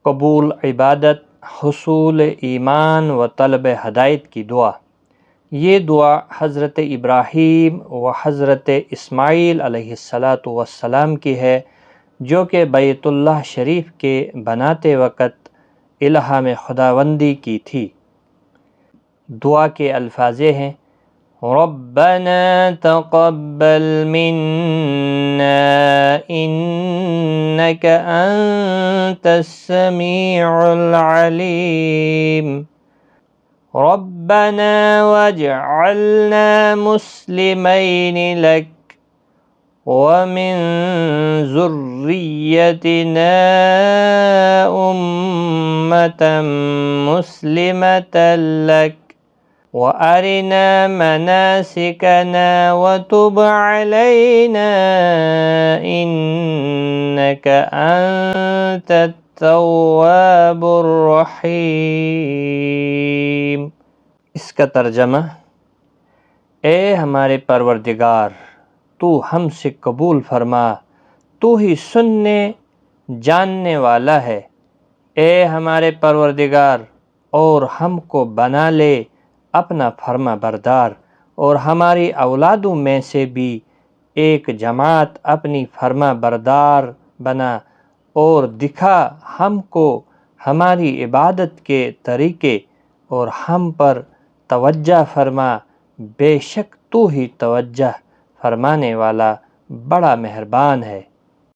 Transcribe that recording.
قبول عبادت، حصول ایمان و طلب ہدایت کی دعا۔ یہ دعا حضرت ابراہیم و حضرت اسماعیل علیہ السلام کی ہے، جو کہ بیت اللہ شریف کے بناتے وقت الہام میں خداوندی کی تھی۔ دعا کے الفاظ ہیں: ربنا تقبل منا انك انت السميع العليم ربنا واجعلنا مسلمين لك ومن ذريتنا أمة مسلمة لك وأرنا مناسكنا وتب علينا إنك أنت التواب الرحيم۔ اس کا ترجمہ: اے ہمارے پروردگار، تو ہم سے قبول فرما، تو ہی سننے جاننے والا ہے۔ اے ہمارے پروردگار، اور ہم کو بنا لے اپنا فرما بردار، اور ہماری اولادوں میں سے بھی ایک جماعت اپنی فرما بردار بنا، اور دکھا ہم کو ہماری عبادت کے طریقے، اور ہم پر توجہ فرما، بے شک تو ہی توجہ فرمانے والا بڑا مہربان ہے۔